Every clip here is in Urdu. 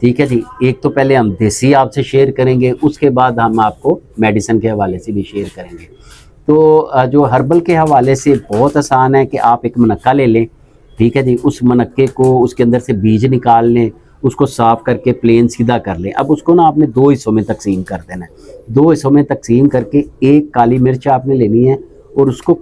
ٹھیک ہے جی. ایک تو پہلے ہم دیسی آپ سے شیئر کریں گے, اس کے بعد ہم آپ کو میڈیسن کے حوالے سے بھی شیئر کریں گے. تو جو ہربل کے حوالے سے بہت آسان ہے کہ آپ ایک منقہ لے لیں, ٹھیک ہے جی. اس منقے کو اس کے اندر سے بیج نکال لیں, اس کو صاف کر کے پلین سیدھا کر لیں. اب اس کو نا آپ نے 2 حصوں میں تقسیم کر دینا ہے. 2 حصوں میں تقسیم کر کے ایک کالی مرچ آپ نے لینی ہے اور اس کو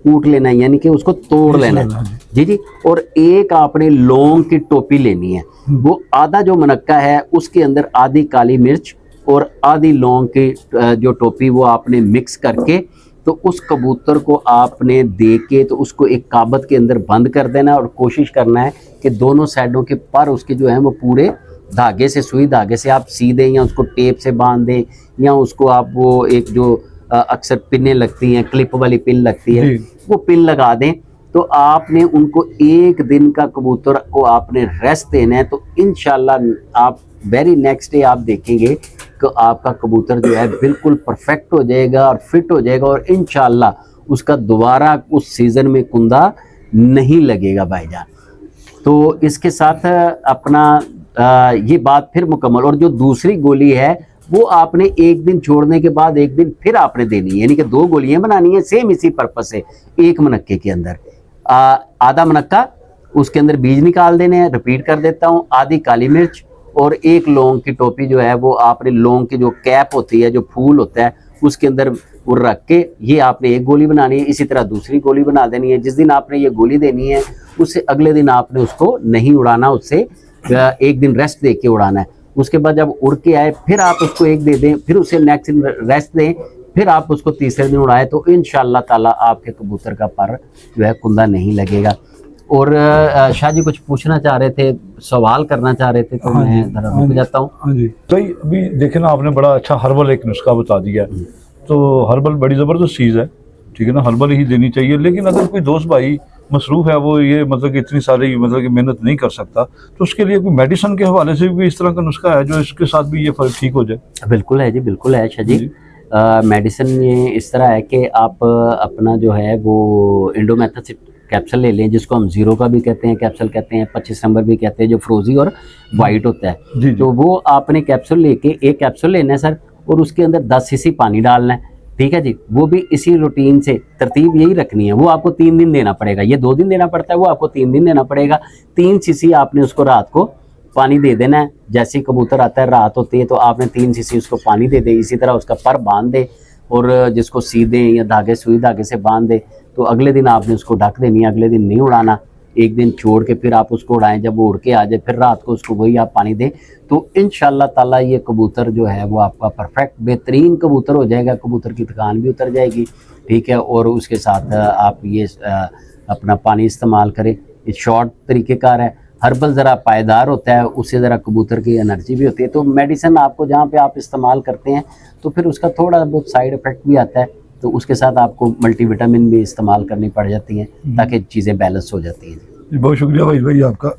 کوٹ لینا ہے, یعنی کہ اس کو توڑ لینا ہے جی جی. اور ایک آپ نے لونگ کی ٹوپی لینی ہے. وہ آدھا جو منقہ ہے اس کے اندر آدھی کالی مرچ اور آدھی لونگ کی جو ٹوپی وہ آپ نے مکس کر کے تو اس کبوتر کو آپ نے دے کے تو اس کو ایک کابت کے اندر بند کر دینا ہے, اور کوشش کرنا ہے کہ دونوں سائڈوں کے پر اس کے جو ہیں وہ پورے دھاگے سے, سوئی دھاگے سے آپ سی دیں, یا اس کو ٹیپ سے باندھ دیں, یا اس کو آپ وہ ایک جو اکثر پنیں لگتی ہیں, کلپ والی پن لگتی ہے, وہ پن لگا دیں. تو آپ نے ان کو 1 دن کا کبوتر کو آپ نے ریسٹ دینا ہے. تو انشاءاللہ آپ ویری نیکسٹ ڈے آپ دیکھیں گے کہ آپ کا کبوتر جو ہے بالکل پرفیکٹ ہو جائے گا اور فٹ ہو جائے گا, اور انشاءاللہ اس کا دوبارہ اس سیزن میں کندہ نہیں لگے گا بھائی جان. تو اس کے ساتھ اپنا یہ بات پھر مکمل. اور جو دوسری گولی ہے وہ آپ نے 1 دن چھوڑنے کے بعد 1 دن پھر آپ نے دینی ہے, یعنی کہ 2 گولیاں بنانی ہیں سیم اسی پرپس سے. ایک منقے کے اندر آدھا منقہ, اس کے اندر بیج نکال دینے ہیں, رپیٹ کر دیتا ہوں, آدھی کالی مرچ اور ایک لونگ کی ٹوپی جو ہے وہ آپ نے لونگ کی جو کیپ ہوتی ہے, جو پھول ہوتا ہے, اس کے اندر وہ رکھ کے یہ آپ نے ایک گولی بنانی ہے. اسی طرح دوسری گولی بنا دینی ہے. جس دن آپ نے یہ گولی دینی ہے اس سے اگلے دن آپ نے اس کو نہیں اڑانا, اس سے 1 دن ریسٹ دے کے اڑانا ہے. اس کے بعد جب اڑ کے آئے پھر آپ اس کو 1 دے دیں, پھر اسے نیکسٹ دن ریسٹ دیں, پھر آپ اس کو تیسرے دن اڑائے, تو انشاءاللہ تعالیٰ آپ کے کبوتر کا پر جو ہے کندہ نہیں لگے گا. اور شاہ جی کچھ پوچھنا چاہ رہے تھے, سوال کرنا چاہ رہے تھے, تو میں ذرا رک جاتا ہوں. ہاں جی بھائی, ابھی دیکھیں نا آپ نے بڑا اچھا ہربل ایک نسخہ بتا دیا ہے. تو ہربل بڑی زبردست چیز ہے, ٹھیک ہے نا, ہربل ہی دینی چاہیے. لیکن اگر کوئی دوست بھائی مصروف ہے, وہ یہ مطلب کہ اتنی ساری مطلب کہ محنت نہیں کر سکتا, تو اس کے لیے کوئی میڈیسن کے حوالے سے بھی اس طرح کا نسخہ ہے جو اس کے ساتھ بھی یہ فرق ٹھیک ہو جائے؟ بالکل ہے جی, بالکل ہے شاہ جی. میڈیسن یہ اس طرح ہے کہ آپ اپنا جو ہے وہ انڈومیتھسٹ کیپسول لے لیں, جس کو ہم 0 کا بھی کہتے ہیں, کیپسول کہتے ہیں, 25 نمبر بھی کہتے ہیں, جو فروزی اور وائٹ ہوتا ہے. تو وہ آپ نے کیپسول لے کے, ایک کیپسول لینا ہے سر, اور اس کے اندر 10 cc پانی ڈالنا ہے, ٹھیک ہے جی. وہ بھی اسی روٹین سے ترتیب یہی رکھنی ہے. وہ آپ کو 3 دن دینا پڑے گا, یہ 2 دن دینا پڑتا ہے, وہ آپ کو 3 دن دینا پڑے گا. 3 cc آپ نے اس کو رات کو پانی دے دینا ہے. جیسے ہی کبوتر آتا ہے, رات ہوتی ہے, تو آپ نے 3 cc اس کو پانی دے دیں. اسی طرح اس کا پر باندھ دے, اور جس کو سی دیں یا دھاگے, سوئی دھاگے سے باندھ دے. تو اگلے دن آپ نے اس کو ڈھک دینی ہے, اگلے دن نہیں اڑانا. 1 دن چھوڑ کے پھر آپ اس کو اڑائیں, جب وہ اڑ کے آ جائے پھر رات کو اس کو وہی آپ پانی دیں. تو انشاءاللہ تعالیٰ یہ کبوتر جو ہے وہ آپ کا پرفیکٹ بہترین کبوتر ہو جائے گا. کبوتر کی تھکان بھی اتر جائے گی, ٹھیک ہے. اور اس کے ساتھ آپ یہ اپنا پانی استعمال کریں. یہ شارٹ طریقہ کار ہے. ہربل ذرا پائیدار ہوتا ہے, اس سے ذرا کبوتر کی انرجی بھی ہوتی ہے. تو میڈیسن آپ کو جہاں پہ آپ استعمال کرتے ہیں تو پھر اس کا تھوڑا بہت سائیڈ افیکٹ بھی آتا ہے, تو اس کے ساتھ آپ کو ملٹی وٹامن بھی استعمال کرنی پڑ جاتی ہیں تاکہ چیزیں بیلنس ہو جاتی ہیں. جی بہت شکریہ وحید بھائی آپ کا.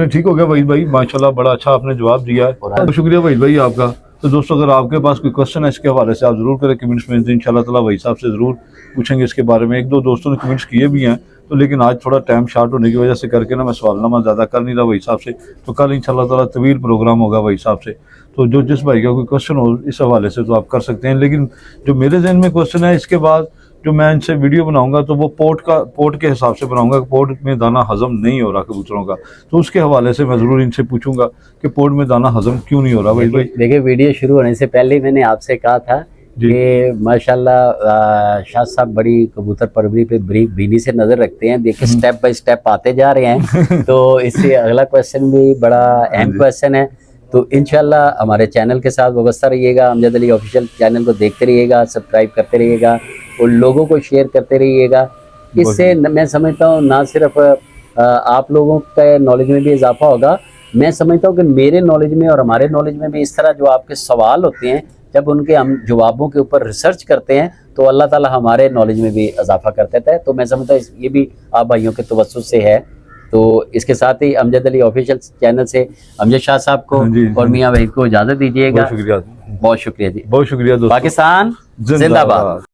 ٹھیک ہو گیا وحید بھائی, ماشاءاللہ بڑا اچھا آپ نے جواب دیا ہے. بہت شکریہ وحید بھائی آپ کا. تو دوستو اگر آپ کے پاس کوئی کوشچن ہے اس کے حوالے سے آپ ضرور کریں کمنٹس میں. انشاءاللہ تعالیٰ وحید صاحب سے ضرور پوچھیں گے اس کے بارے میں. 1-2 دوستوں نے کمنٹس کیے بھی ہیں, تو لیکن آج تھوڑا ٹائم شارٹ ہونے کی وجہ سے کر کے نا میں سوال نامہ زیادہ کر نہیں رہا وحید صاحب سے. تو کل انشاءاللہ تعالیٰ طویل پروگرام ہوگا وحید صاحب سے. تو جو جس بھائی کا کوئی کوشچن ہو اس حوالے سے تو آپ کر سکتے ہیں. لیکن جو میرے ذہن میں کوشچن ہے, اس کے بعد جو میں ان سے ویڈیو بناؤں گا تو وہ پورٹ کے حساب سے بناؤں گا. پورٹ میں دانہ ہضم نہیں ہو رہا کبوتروں کا, تو اس کے حوالے سے میں ضرور ان سے پوچھوں گا کہ پورٹ میں دانہ ہضم کیوں نہیں ہو رہا. بھائی دیکھیں, ویڈیو شروع ہونے سے پہلے میں نے آپ سے کہا تھا کہ ماشاءاللہ شاہ صاحب بڑی کبوتر پروری پہ بریک بینی سے نظر رکھتے ہیں. دیکھیں سٹیپ بائی سٹیپ آتے جا رہے ہیں. تو اس سے اگلا کویشچن بھی بڑا اہم کویشچن ہے. تو انشاءاللہ ہمارے چینل کے ساتھ وابستہ رہیے گا, امجد علی آفیشیل چینل کو دیکھتے رہیے گا, سبسکرائب کرتے رہیے گا, اور لوگوں کو شیئر کرتے رہیے گا. اس سے میں سمجھتا ہوں نہ صرف آپ لوگوں کے نالج میں بھی اضافہ ہوگا, میں سمجھتا ہوں کہ میرے نالج میں اور ہمارے نالج میں بھی اس طرح جو آپ کے سوال ہوتے ہیں, جب ان کے ہم جوابوں کے اوپر ریسرچ کرتے ہیں تو اللہ تعالیٰ ہمارے نالج میں بھی اضافہ کر دیتا ہے. تو میں سمجھتا ہوں یہ بھی آپ بھائیوں کے توسط سے ہے. تو اس کے ساتھ ہی امجد علی آفیشیل چینل سے امجد شاہ صاحب کو اور میاں وحید کو اجازت دیجیے گا. بہت شکریہ. بہت شکریہ جی, بہت شکریہ دوستو. پاکستان زندہ باد.